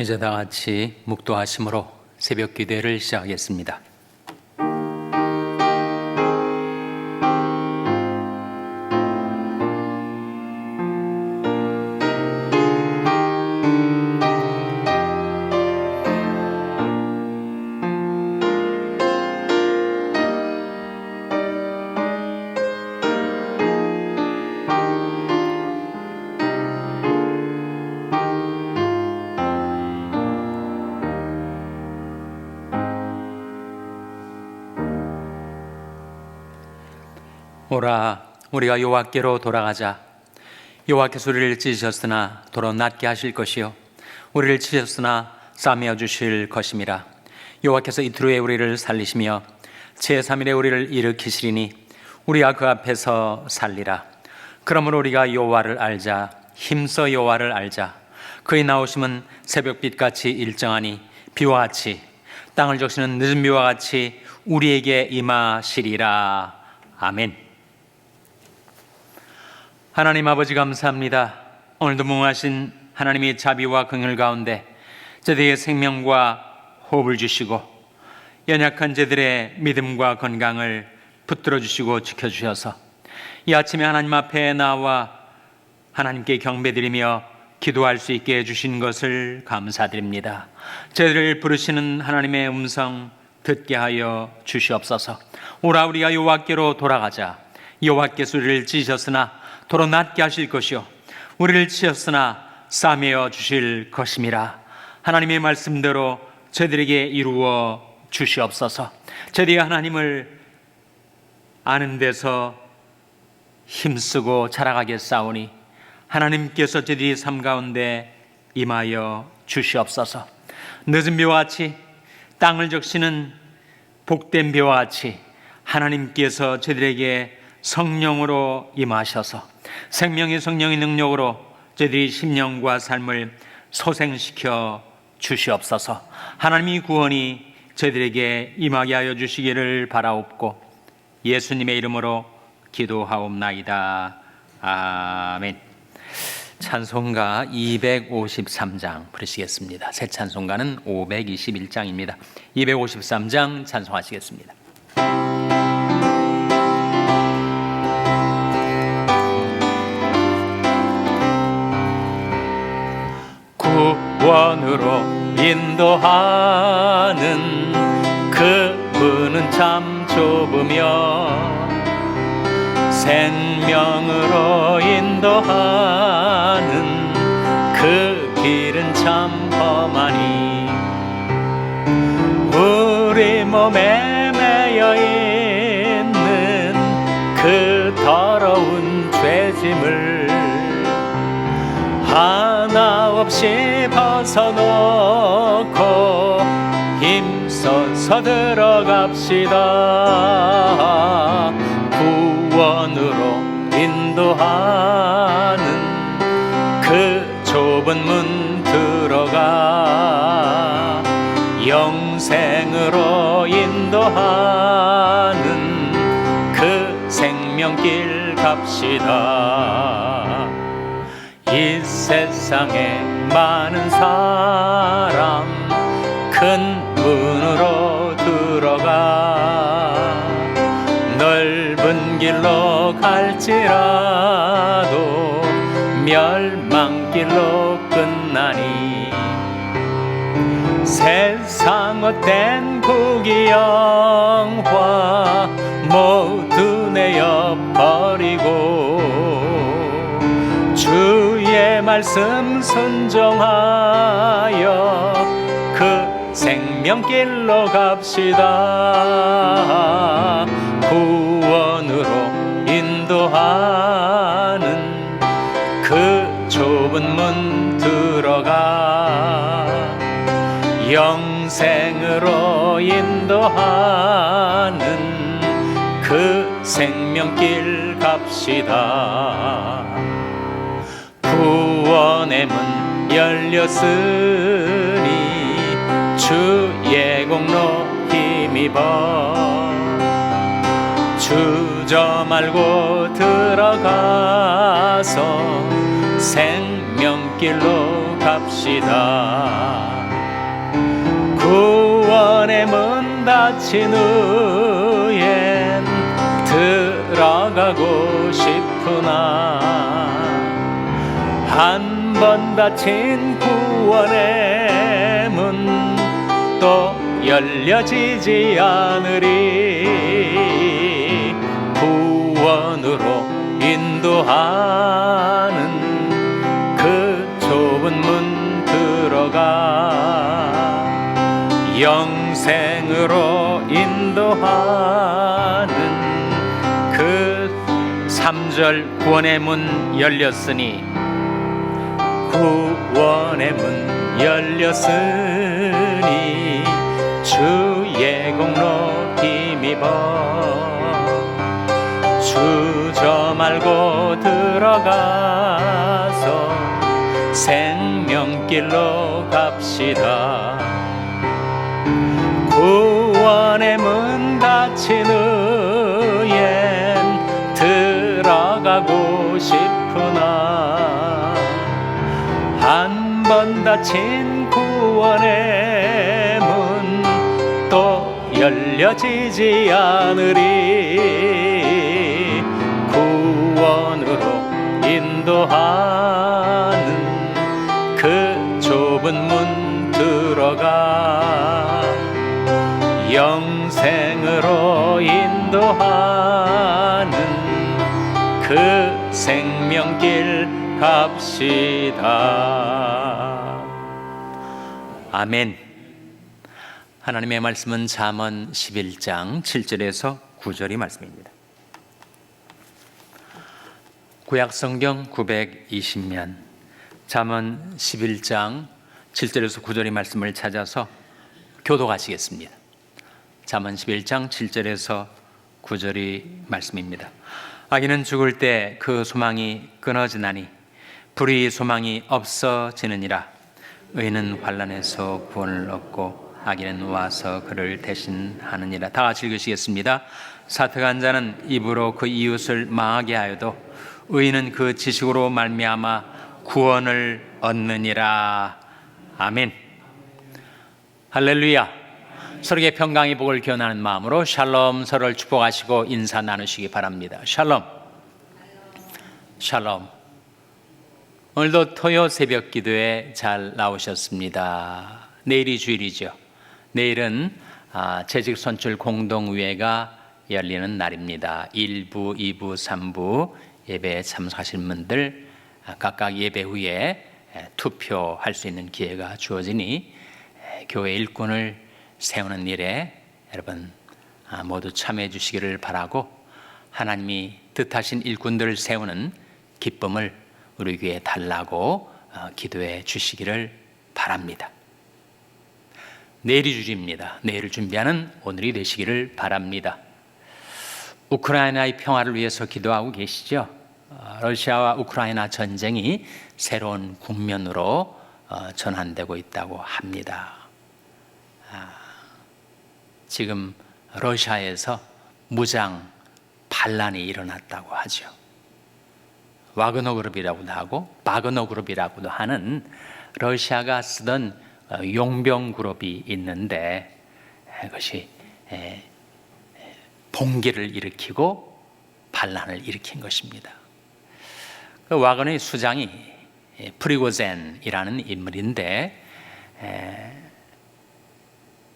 이제 다 같이 묵도하심으로 새벽 기도회를 시작하겠습니다. 오라, 우리가 여호와께로 돌아가자. 여호와께서 우리를 찢으셨으나 도로 낫게 하실 것이요 우리를 치셨으나 싸매어 주실 것임이라. 여호와께서 이틀 후에 우리를 살리시며 제3일에 우리를 일으키시리니 우리가 그 앞에서 살리라. 그러므로 우리가 여호와를 알자. 힘써 여호와를 알자. 그의 나오심은 새벽빛같이 일정하니 비와 같이 땅을 적시는 늦은 비와 같이 우리에게 임하시리라. 아멘. 하나님 아버지 감사합니다. 오늘도 무궁하신 하나님의 자비와 긍휼 가운데 저희의 생명과 호흡을 주시고 연약한 저들의 믿음과 건강을 붙들어 주시고 지켜주셔서 이 아침에 하나님 앞에 나와 하나님께 경배드리며 기도할 수 있게 해주신 것을 감사드립니다. 저희를 부르시는 하나님의 음성 듣게 하여 주시옵소서. 오라, 우리가 여호와께로 돌아가자. 여호와께서 우리를 찢으셨으나 도로 낫게 하실 것이요 우리를 치셨으나 싸매어 주실 것임이라. 하나님의 말씀대로 저희들에게 이루어 주시옵소서. 저희들이 하나님을 아는 데서 힘쓰고 자라가겠사오니 하나님께서 저희들이 삶 가운데 임하여 주시옵소서. 늦은 비와 같이 땅을 적시는 복된 비와 같이 하나님께서 저희들에게 성령으로 임하셔서 생명의 성령의 능력으로 저희들이 심령과 삶을 소생시켜 주시옵소서. 하나님의 구원이 저희들에게 임하게 하여 주시기를 바라옵고 예수님의 이름으로 기도하옵나이다. 아멘. 찬송가 253장 부르시겠습니다. 새 찬송가는 521장입니다. 253장 찬송하시겠습니다. 구원으로 인도하는 그분은 참 좁으며 생명으로 인도하는 그 길은 참 험하니 우리 몸에 매여 있는 그 더러운 죄짐을 하나 없이 벗어놓고 힘써서 들어갑시다. 구원으로 인도하는 그 좁은 문 들어가 영생으로 인도하는 그 생명길 갑시다. 이 세상에 많은 사람 큰 문으로 들어가 넓은 길로 갈지라도 멸망길로 끝나니 세상 헛된 구기영화 모두 내어버리고 주의 말씀 순종하여 그 생명길로 갑시다. 구원으로 인도하는 그 좁은 문 들어가 영생으로 인도하는 그 생명길 갑시다. 구원의 문 열렸으니 주의 공로 힘입어 주저 말고 들어가서 생명길로 갑시다. 구원의 문 닫힌 후엔 들어가고 싶으나 한 번 닫힌 구원의 문 또 열려지지 않으리. 구원으로 인도하는 그 좁은 문 들어가 영생으로 인도하는 그 3절 구원의 문 열렸으니 구원의 문 열렸으니 주의 공로 힘입어 주저 말고 들어가서 생명길로 갑시다. 구원의 문 닫힌 후엔 들어가고 싶으나 한 번 닫힌 구원의 문 또 열려지지 않으리. 구원으로 인도하는 그 좁은 문 들어가 영생으로 인도하는 그 생명길 갑시다. 아멘. 하나님의 말씀은 잠언 11장 7절에서 9절이 말씀입니다. 구약성경 920면 잠언 11장 7절에서 9절의 말씀을 찾아서 교독하시겠습니다. 잠언 11장 7절에서 9절의 말씀입니다. 악인은 죽을 때 그 소망이 끊어지나니 불의 소망이 없어지느니라. 의인은 환난에서 구원을 얻고 악인은 와서 그를 대신하느니라. 다 같이 읽으시겠습니다. 사특한 자는 입으로 그 이웃을 망하게 하여도 의인은 그 지식으로 말미암아 구원을 얻느니라. 아멘. 할렐루야. 서로에게 평강의 복을 기원하는 마음으로 샬롬, 서로를 축복하시고 인사 나누시기 바랍니다. 샬롬. 샬롬. 오늘도 토요 새벽 기도에 잘 나오셨습니다. 내일이 주일이죠. 내일은 재직 선출 공동의회가 열리는 날입니다. 1부, 2부, 3부 예배에 참석하신 분들 각각 예배 후에 투표할 수 있는 기회가 주어지니 교회 일꾼을 세우는 일에 여러분 모두 참여해 주시기를 바라고 하나님이 뜻하신 일꾼들을 세우는 기쁨을 우리 교회에 달라고 기도해 주시기를 바랍니다. 내일이 주일입니다. 내일을 준비하는 오늘이 되시기를 바랍니다. 우크라이나의 평화를 위해서 기도하고 계시죠? 러시아와 우크라이나 전쟁이 새로운 국면으로 전환되고 있다고 합니다. 지금 러시아에서 무장 반란이 일어났다고 하죠. 와그너 그룹이라고도 하고 바그너 그룹이라고도 하는 러시아가 쓰던 용병 그룹이 있는데 그것이 봉기를 일으키고 반란을 일으킨 것입니다. 그 와그너의 수장이 프리고젠이라는 인물인데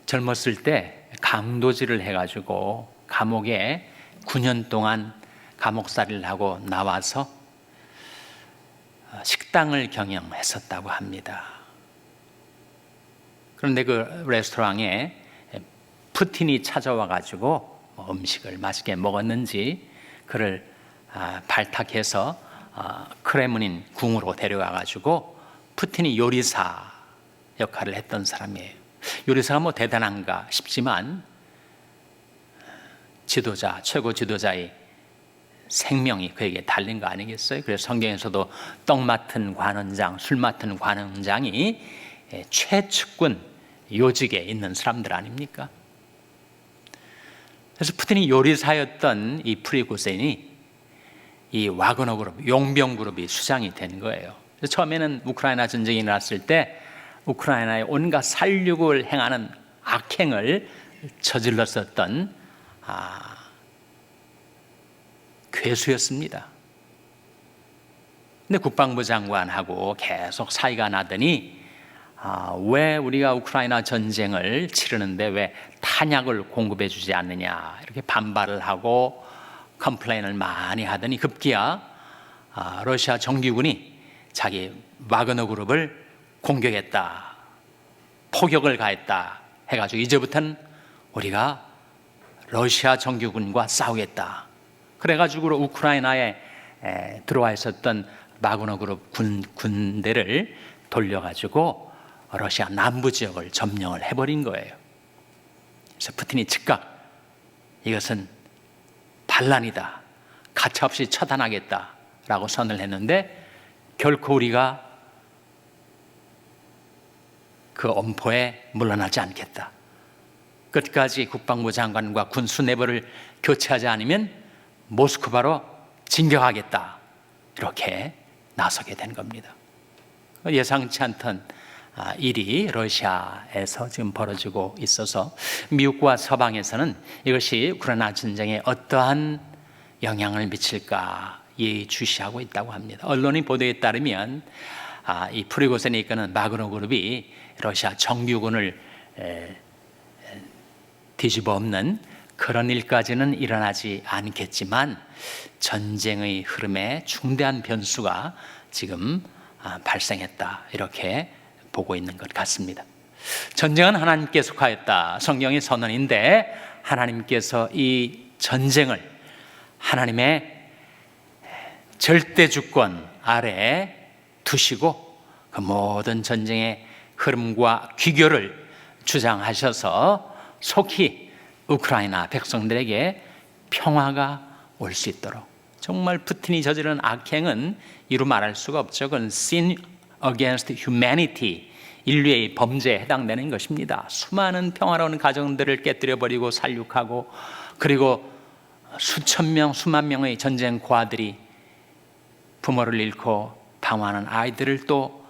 젊었을 때 강도질을 해가지고 감옥에 9년 동안 감옥살이를 하고 나와서 식당을 경영했었다고 합니다. 그런데 그 레스토랑에 푸틴이 찾아와가지고 음식을 맛있게 먹었는지 그를 발탁해서 크레므린 궁으로 데려와가지고 푸틴이 요리사 역할을 했던 사람이에요. 요리사가 뭐 대단한가 싶지만 지도자, 최고 지도자의 생명이 그에게 달린 거 아니겠어요? 그래서 성경에서도 떡 맡은 관원장, 술 맡은 관원장이 최측근 요직에 있는 사람들 아닙니까? 그래서 푸틴이 요리사였던 이 프리고젠이 이 와그너 그룹, 용병 그룹이 수장이 된 거예요. 처음에는 우크라이나 전쟁이 일어났을 때 우크라이나에 온갖 살육을 행하는 악행을 저질렀었던 괴수였습니다. 근데 국방부 장관하고 계속 사이가 나더니 왜 우리가 우크라이나 전쟁을 치르는데 왜 탄약을 공급해 주지 않느냐 이렇게 반발을 하고 컴플레인을 많이 하더니 급기야 러시아 정규군이 자기 와그너 그룹을 공격했다, 포격을 가했다 해가지고 이제부터는 우리가 러시아 정규군과 싸우겠다. 그래가지고 우크라이나에 들어와 있었던 와그너 그룹 군대를 돌려가지고 러시아 남부 지역을 점령을 해버린 거예요. 그래서 푸틴이 즉각 이것은 반란이다, 가차없이 처단하겠다라고 선을 했는데 결코 우리가 그 엄포에 물러나지 않겠다. 끝까지 국방부 장관과 군 수뇌부를 교체하지 않으면 모스크바로 진격하겠다. 이렇게 나서게 된 겁니다. 예상치 않던 일이 러시아에서 지금 벌어지고 있어서 미국과 서방에서는 이것이 우크라이나 전쟁에 어떠한 영향을 미칠까 예의주시하고 있다고 합니다. 언론의 보도에 따르면 이 프리고젠이 이끄는 와그너 그룹이 러시아 정규군을 뒤집어 엎는 그런 일까지는 일어나지 않겠지만 전쟁의 흐름에 중대한 변수가 지금 발생했다 이렇게 보고 있는 것 같습니다. 전쟁은 하나님께 속하였다. 성경의 선언인데 하나님께서 이 전쟁을 하나님의 절대 주권 아래에 두시고 그 모든 전쟁의 흐름과 귀결을 주장하셔서 속히 우크라이나 백성들에게 평화가 올 수 있도록, 정말 푸틴이 저지른 악행은 이루 말할 수가 없죠. 그건 sin against humanity, 인류의 범죄에 해당되는 것입니다. 수많은 평화로운 가정들을 깨뜨려버리고 살육하고, 그리고 수천 명, 수만 명의 전쟁 고아들이 부모를 잃고 방황하는 아이들을 또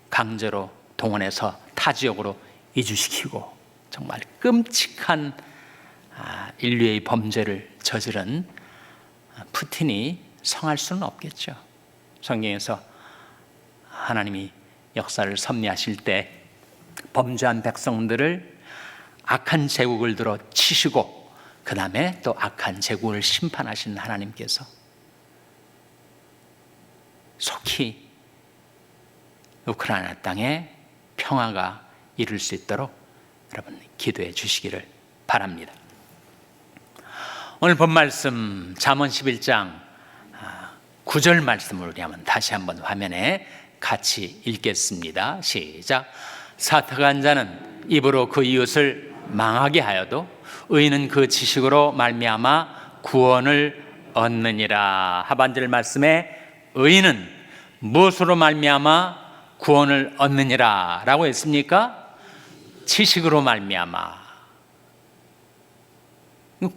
강제로 동원해서 타 지역으로 이주시키고, 정말 끔찍한 인류의 범죄를 저지른 푸틴이 성할 수는 없겠죠. 성경에서 하나님이 역사를 섭리하실 때 범죄한 백성들을 악한 제국을 들어 치시고 그 다음에 또 악한 제국을 심판하신 하나님께서 속히 우크라이나 땅에 평화가 이룰 수 있도록 여러분 기도해 주시기를 바랍니다. 오늘 본 말씀 잠언 11장 9절 말씀을 우리 한번 다시 한번 화면에 같이 읽겠습니다. 시작. 사특한 자는 입으로 그 이웃을 망하게 하여도 의인은 그 지식으로 말미암아 구원을 얻느니라. 하반절 말씀에 의인은 무엇으로 말미암아 구원을 얻느니라 라고 했습니까? 지식으로 말미암아.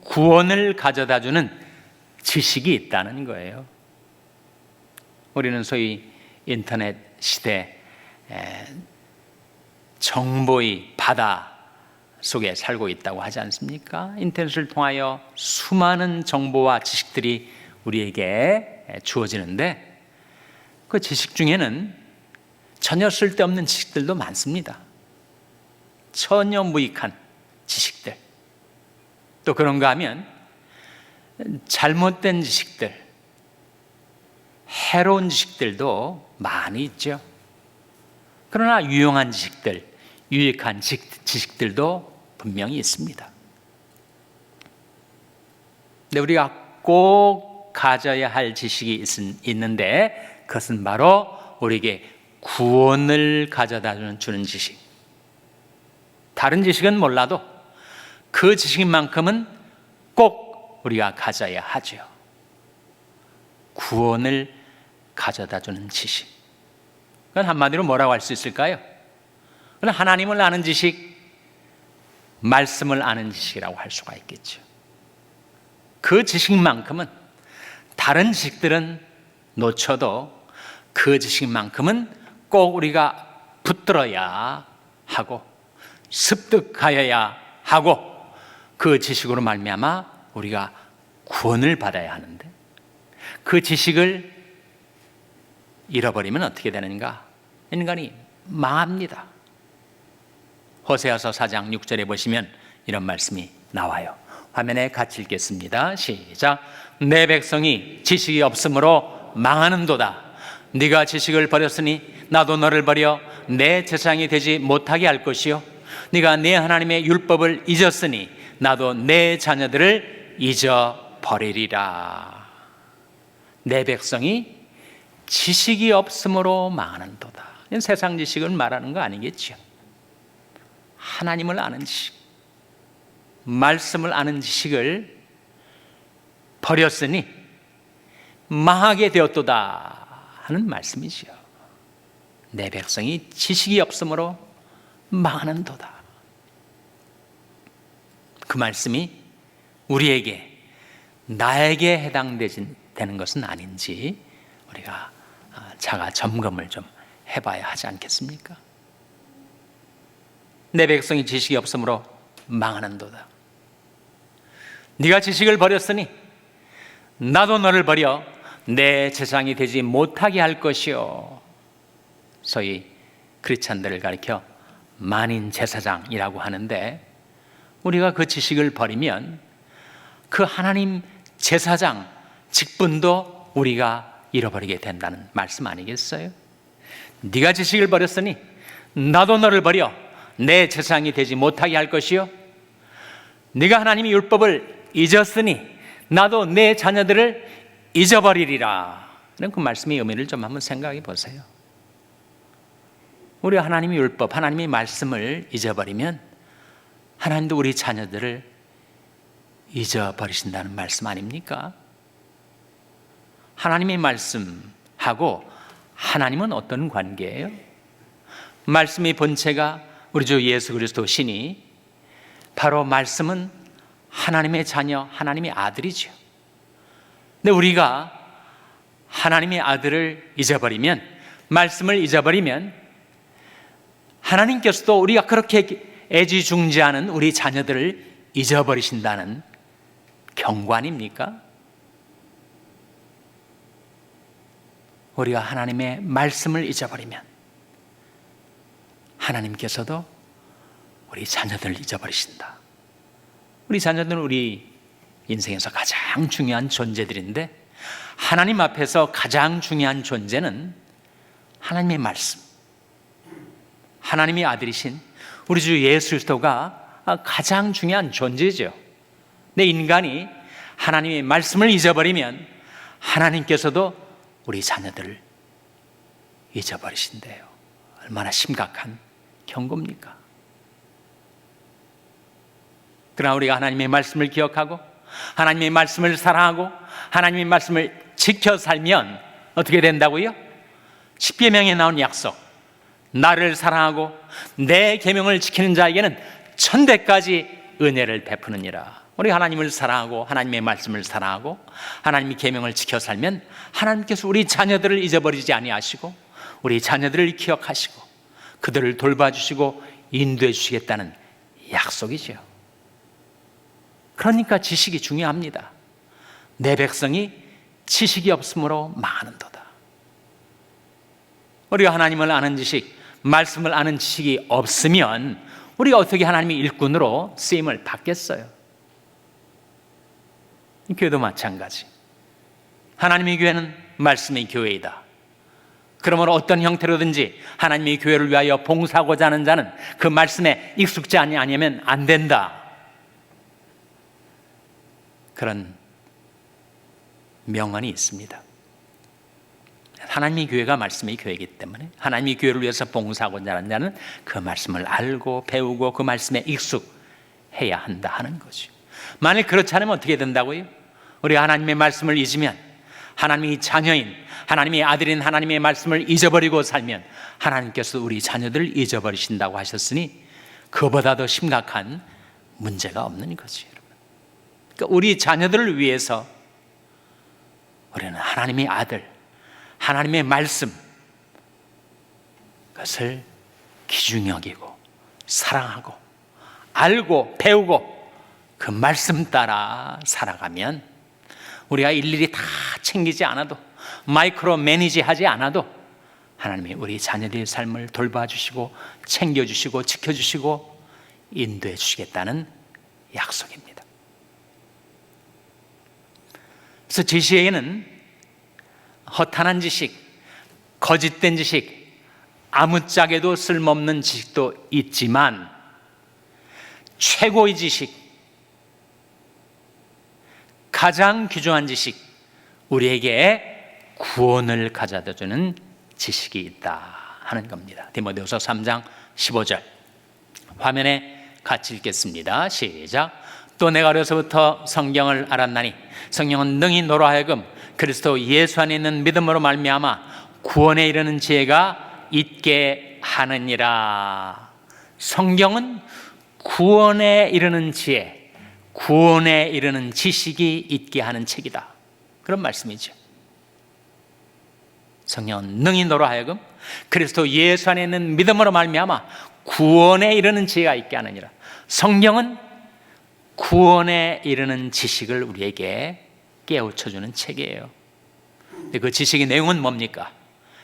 구원을 가져다주는 지식이 있다는 거예요. 우리는 소위 인터넷 시대 정보의 바다 속에 살고 있다고 하지 않습니까? 인터넷을 통하여 수많은 정보와 지식들이 우리에게 주어지는데 그 지식 중에는 전혀 쓸데없는 지식들도 많습니다. 전혀 무익한 지식들, 또 그런가 하면 잘못된 지식들, 해로운 지식들도 많이 있죠. 그러나 유용한 지식들, 유익한 지식들도 분명히 있습니다. 근데 우리가 꼭 가져야 할 지식이 있는데 그것은 바로 우리에게 구원을 가져다 주는 지식. 다른 지식은 몰라도 그 지식만큼은 꼭 우리가 가져야 하죠. 구원을 가져다 주는 지식. 그건 한마디로 뭐라고 할 수 있을까요? 그건 하나님을 아는 지식, 말씀을 아는 지식이라고 할 수가 있겠죠. 그 지식만큼은 다른 지식들은 놓쳐도 그 지식만큼은 꼭 우리가 붙들어야 하고 습득하여야 하고 그 지식으로 말미암아 우리가 구원을 받아야 하는데 그 지식을 잃어버리면 어떻게 되는가? 인간이 망합니다. 호세아서 4장 6절에 보시면 이런 말씀이 나와요. 화면에 같이 읽겠습니다. 시작. 내 백성이 지식이 없으므로 망하는도다. 네가 지식을 버렸으니 나도 너를 버려 내 제사장이 되지 못하게 할 것이요 네가 내 하나님의 율법을 잊었으니 나도 내 자녀들을 잊어버리리라. 내 백성이 지식이 없으므로 망하는도다. 이건 세상 지식을 말하는 거 아니겠죠. 하나님을 아는 지식, 말씀을 아는 지식을 버렸으니 망하게 되었도다 하는 말씀이지요. 내 백성이 지식이 없으므로 망하는도다. 그 말씀이 우리에게, 나에게 해당되는 것은 아닌지 우리가 자가 점검을 좀 해봐야 하지 않겠습니까? 내 백성이 지식이 없으므로 망하는도다. 네가 지식을 버렸으니 나도 너를 버려 내 제사장이 되지 못하게 할 것이요. 소위 크리스찬들을 가리켜 만인 제사장이라고 하는데 우리가 그 지식을 버리면 그 하나님 제사장 직분도 우리가 잃어버리게 된다는 말씀 아니겠어요? 네가 지식을 버렸으니 나도 너를 버려 내 제사장이 되지 못하게 할 것이요 네가 하나님의 율법을 잊었으니 나도 내 자녀들을 잊어버리리라. 그 말씀의 의미를 좀 한번 생각해 보세요. 우리 하나님의 율법, 하나님의 말씀을 잊어버리면 하나님도 우리 자녀들을 잊어버리신다는 말씀 아닙니까? 하나님의 말씀하고 하나님은 어떤 관계예요? 말씀의 본체가 우리 주 예수 그리스도 신이 바로 말씀은 하나님의 자녀, 하나님의 아들이죠. 근데 우리가 하나님의 아들을 잊어버리면, 말씀을 잊어버리면 하나님께서도 우리가 그렇게 애지중지하는 우리 자녀들을 잊어버리신다는 경고 아닙니까? 우리가 하나님의 말씀을 잊어버리면 하나님께서도 우리 자녀들을 잊어버리신다. 우리 자녀들은 우리 인생에서 가장 중요한 존재들인데 하나님 앞에서 가장 중요한 존재는 하나님의 말씀, 하나님의 아들이신 우리 주 예수 그리스도가 가장 중요한 존재죠. 내 인간이 하나님의 말씀을 잊어버리면 하나님께서도 우리 자녀들을 잊어버리신대요. 얼마나 심각한 경고입니까? 그러나 우리가 하나님의 말씀을 기억하고 하나님의 말씀을 사랑하고 하나님의 말씀을 지켜 살면 어떻게 된다고요? 십계명에 나온 약속, 나를 사랑하고 내 계명을 지키는 자에게는 천대까지 은혜를 베푸느니라. 우리 하나님을 사랑하고 하나님의 말씀을 사랑하고 하나님의 계명을 지켜 살면 하나님께서 우리 자녀들을 잊어버리지 아니하시고 우리 자녀들을 기억하시고 그들을 돌봐주시고 인도해 주시겠다는 약속이죠. 그러니까 지식이 중요합니다. 내 백성이 지식이 없으므로 망하는도다. 우리가 하나님을 아는 지식, 말씀을 아는 지식이 없으면 우리가 어떻게 하나님의 일꾼으로 쓰임을 받겠어요? 교회도 마찬가지. 하나님의 교회는 말씀의 교회이다. 그러므로 어떤 형태로든지 하나님의 교회를 위하여 봉사하고자 하는 자는 그 말씀에 익숙지 아니하면 안 된다. 그런 명언이 있습니다. 하나님의 교회가 말씀의 교회이기 때문에 하나님의 교회를 위해서 봉사하고자 하는 자는 그 말씀을 알고 배우고 그 말씀에 익숙해야 한다 하는 거죠. 만일 그렇지 않으면 어떻게 된다고요? 우리가 하나님의 말씀을 잊으면, 하나님의 자녀인 하나님의 아들인 하나님의 말씀을 잊어버리고 살면 하나님께서 우리 자녀들을 잊어버리신다고 하셨으니 그보다 더 심각한 문제가 없는 거죠. 그러니까 우리 자녀들을 위해서 우리는 하나님의 아들, 하나님의 말씀, 그것을 귀중히 여기고 사랑하고 알고 배우고 그 말씀 따라 살아가면 우리가 일일이 다 챙기지 않아도, 마이크로 매니지 하지 않아도 하나님이 우리 자녀들의 삶을 돌봐주시고 챙겨주시고 지켜주시고 인도해 주시겠다는 약속입니다. 그래서 지식에는 허탄한 지식, 거짓된 지식, 아무짝에도 쓸모없는 지식도 있지만 최고의 지식, 가장 귀중한 지식, 우리에게 구원을 가져다주는 지식이 있다 하는 겁니다. 디모데후서 3장 15절 화면에 같이 읽겠습니다. 시작. 또 내가 어려서부터 성경을 알았나니 성령은 능히 너로 하여금 그리스도 예수 안에 있는 믿음으로 말미암아 구원에 이르는 지혜가 있게 하느니라. 성경은 구원에 이르는 지혜, 구원에 이르는 지식이 있게 하는 책이다, 그런 말씀이죠. 성령은 능히 너로 하여금 그리스도 예수 안에 있는 믿음으로 말미암아 구원에 이르는 지혜가 있게 하느니라. 성경은 구원에 이르는 지식을 우리에게 깨우쳐주는 책이에요. 근데 그 지식의 내용은 뭡니까?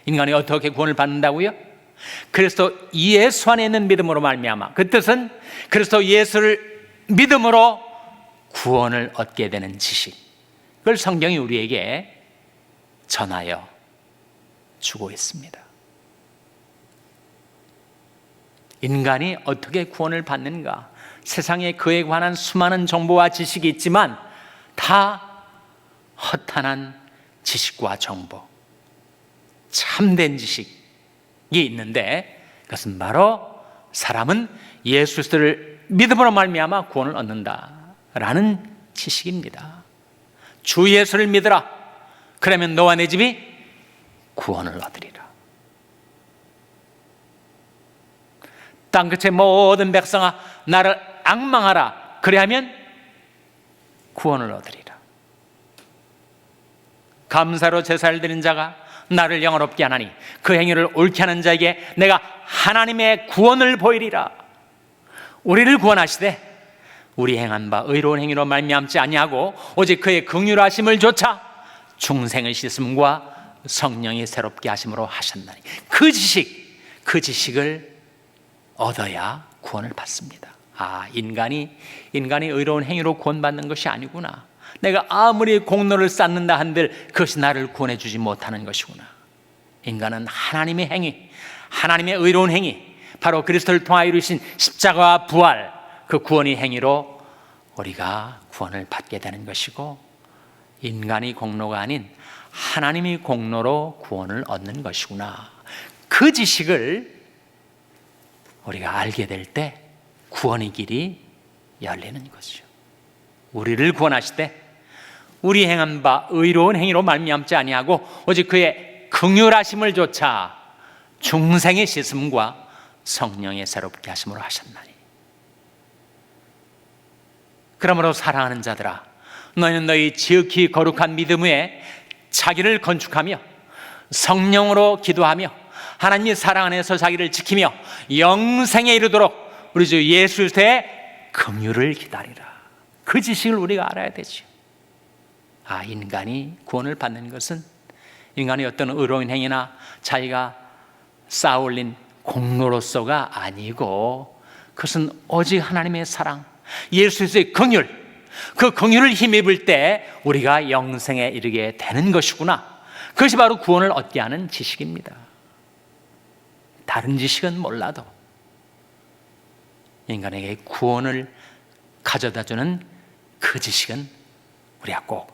인간이 어떻게 구원을 받는다고요? 그리스도 예수 안에 있는 믿음으로 말미암아. 그 뜻은 그리스도 예수를 믿음으로 구원을 얻게 되는 지식, 그걸 성경이 우리에게 전하여 주고 있습니다. 인간이 어떻게 구원을 받는가? 세상에 그에 관한 수많은 정보와 지식이 있지만 다 허탄한 지식과 정보, 참된 지식이 있는데 그것은 바로 사람은 예수 그리스도를 믿음으로 말미암아 구원을 얻는다라는 지식입니다. 주 예수를 믿으라, 그러면 너와 내 집이 구원을 얻으리라. 땅끝의 모든 백성아 나를 앙망하라, 그리하면 구원을 얻으리라. 감사로 제사를 드린 자가 나를 영화롭게 하나니 그 행위를 옳게 하는 자에게 내가 하나님의 구원을 보이리라. 우리를 구원하시되 우리 행한 바 의로운 행위로 말미암지 아니하고 오직 그의 긍휼하심을 조차 중생의 씻음과 성령이 새롭게 하심으로 하셨나니 그 지식을 얻어야 구원을 받습니다. 인간이 의로운 행위로 구원받는 것이 아니구나. 내가 아무리 공로를 쌓는다 한들 그것이 나를 구원해 주지 못하는 것이구나. 인간은 하나님의 행위, 하나님의 의로운 행위, 바로 그리스도를 통하여 이루신 십자가와 부활, 그 구원의 행위로 우리가 구원을 받게 되는 것이고, 인간의 공로가 아닌 하나님의 공로로 구원을 얻는 것이구나. 그 지식을 우리가 알게 될 때 구원의 길이 열리는 것이죠. 우리를 구원하시되 우리 행한 바 의로운 행위로 말미암지 아니하고 오직 그의 긍휼하심을 조차 중생의 씻음과 성령의 새롭게 하심으로 하셨나니. 그러므로 사랑하는 자들아, 너희는 너희 지극히 거룩한 믿음 위에 자기를 건축하며 성령으로 기도하며 하나님의 사랑 안에서 자기를 지키며 영생에 이르도록 우리 주 예수 그리스도의 긍휼을 기다리라. 그 지식을 우리가 알아야 되죠. 인간이 구원을 받는 것은 인간의 어떤 의로운 행위나 자기가 쌓아올린 공로로서가 아니고, 그것은 오직 하나님의 사랑, 예수 그리스도의 긍휼, 그 긍휼을 힘입을 때 우리가 영생에 이르게 되는 것이구나. 그것이 바로 구원을 얻게 하는 지식입니다. 다른 지식은 몰라도 인간에게 구원을 가져다주는 그 지식은 우리가 꼭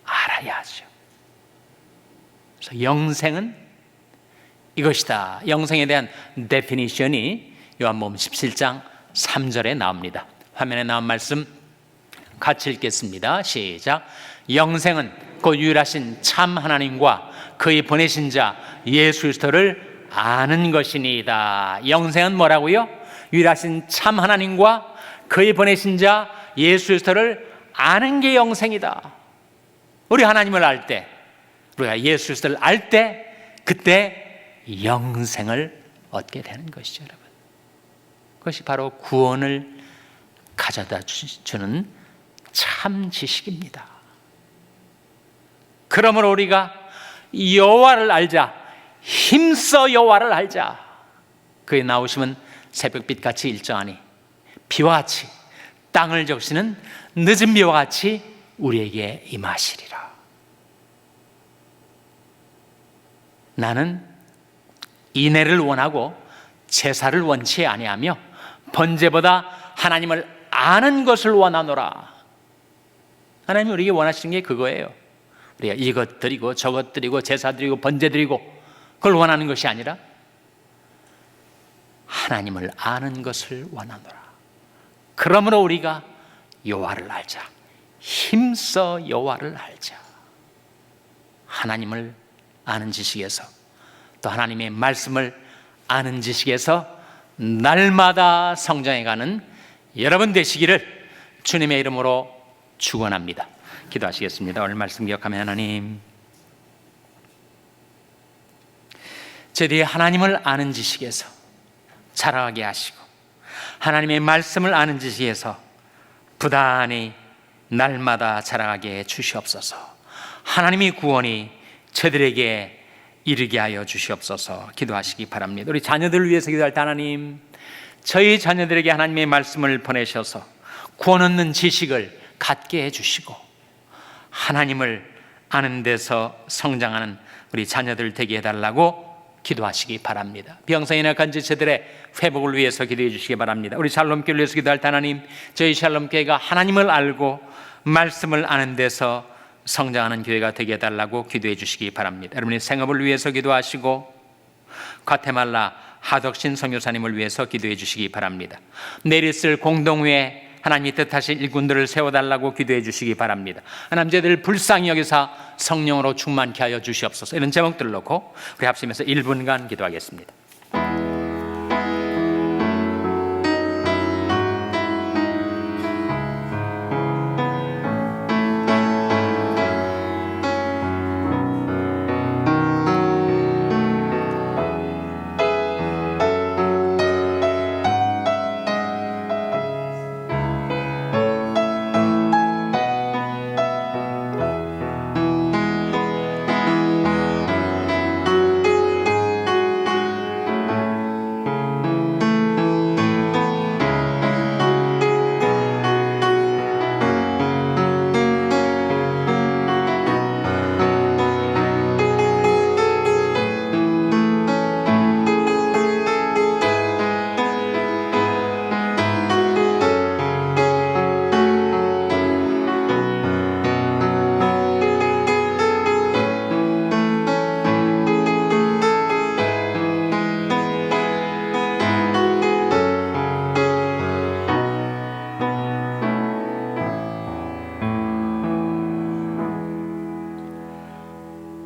알아야 하죠. 그래서 영생은 이것이다. 영생에 대한 데피니션이 요한복음 17장 3절에 나옵니다. 화면에 나온 말씀 같이 읽겠습니다. 시작. 영생은 그 유일하신 참 하나님과 그의 보내신 자 예수 그리스도를 아는 것이니이다. 영생은 뭐라고요? 유일하신 참 하나님과 그의 보내신 자 예수 그리스도를 아는 게 영생이다. 우리 하나님을 알 때, 우리가 예수 그리스도를 알 때, 그때 영생을 얻게 되는 것이죠, 여러분. 그것이 바로 구원을 가져다 주는 참 지식입니다. 그러므로 우리가 여호와를 알자, 힘써 여호와를 알자. 그의 나오심은 새벽빛같이 일정하니 비와 같이 땅을 적시는 늦은 비와 같이 우리에게 임하시리라. 나는 인애를 원하고 제사를 원치 아니하며 번제보다 하나님을 아는 것을 원하노라. 하나님이 우리에게 원하시는 게 그거예요. 우리가 이것 드리고 저것 드리고 제사 드리고 번제 드리고 그걸 원하는 것이 아니라 하나님을 아는 것을 원하노라. 그러므로 우리가 여호와를 알자, 힘써 여호와를 알자. 하나님을 아는 지식에서, 또 하나님의 말씀을 아는 지식에서 날마다 성장해가는 여러분 되시기를 주님의 이름으로 축원합니다. 기도하시겠습니다. 오늘 말씀 기억하며 하나님, 저희들이 하나님을 아는 지식에서 자라게 하시고 하나님의 말씀을 아는 지식에서 부단히 날마다 자라게 해 주시옵소서. 하나님의 구원이 저들에게 이르게 하여 주시옵소서. 기도하시기 바랍니다. 우리 자녀들을 위해서 기도할 때 하나님, 저희 자녀들에게 하나님의 말씀을 보내셔서 구원 얻는 지식을 갖게 해주시고 하나님을 아는 데서 성장하는 우리 자녀들 되게 해달라고 기도하시기 바랍니다. 병상에 약한 지체들의 회복을 위해서 기도해 주시기 바랍니다. 우리 샬롬교회를 위해서 기도할 때 하나님, 저희 샬롬교회가 하나님을 알고 말씀을 아는 데서 성장하는 교회가 되게 해달라고 기도해 주시기 바랍니다. 여러분의 생업을 위해서 기도하시고 과테말라 하덕신 선교사님을 위해서 기도해 주시기 바랍니다. 내일 있을 공동회에 하나님이 뜻하실 일꾼들을 세워달라고 기도해 주시기 바랍니다. 하나님, 저희들 불쌍히 여기사 성령으로 충만케 하여 주시옵소서. 이런 제목들을 놓고 우리 합심해서 1분간 기도하겠습니다.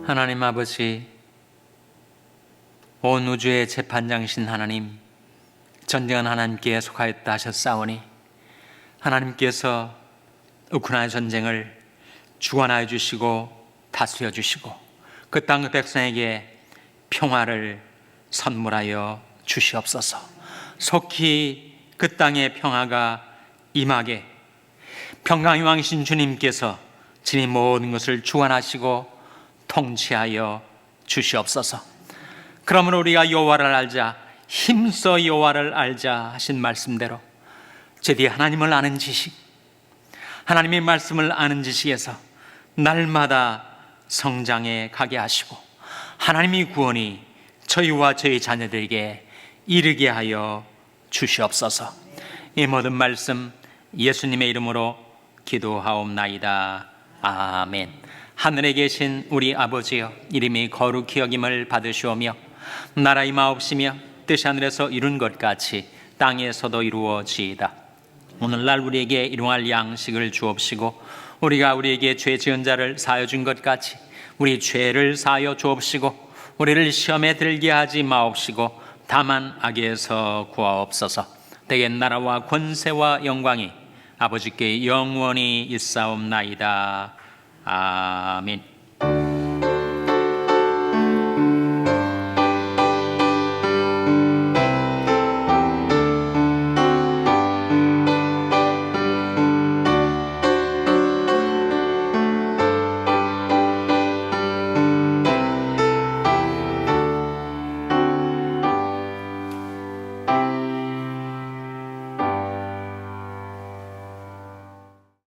하나님 아버지, 온 우주의 재판장이신 하나님, 전쟁은 하나님께 속하였다 하셨사오니 하나님께서 우크라이나 전쟁을 주관하여 주시고 다스려 주시고 그 땅 백성에게 평화를 선물하여 주시옵소서. 속히 그 땅의 평화가 임하게 평강의 왕이신 주님께서 진히 모든 것을 주관하시고 통치하여 주시옵소서. 그러므로 우리가 여호와를 알자, 힘써 여호와를 알자 하신 말씀대로 저희들이 하나님을 아는 지식, 하나님의 말씀을 아는 지식에서 날마다 성장해 가게 하시고 하나님의 구원이 저희와 저희 자녀들에게 이르게 하여 주시옵소서. 이 모든 말씀 예수님의 이름으로 기도하옵나이다. 아멘. 하늘에 계신 우리 아버지여, 이름이 거룩히 여김을 받으시오며 나라 임하옵시며 뜻이 하늘에서 이룬 것 같이 땅에서도 이루어지이다. 오늘날 우리에게 일용할 양식을 주옵시고 우리가 우리에게 죄 지은 자를 사하여 준 것 같이 우리 죄를 사하여 주옵시고 우리를 시험에 들게 하지 마옵시고 다만 악에서 구하옵소서. 대개 나라와 권세와 영광이 아버지께 영원히 있사옵나이다. 아멘.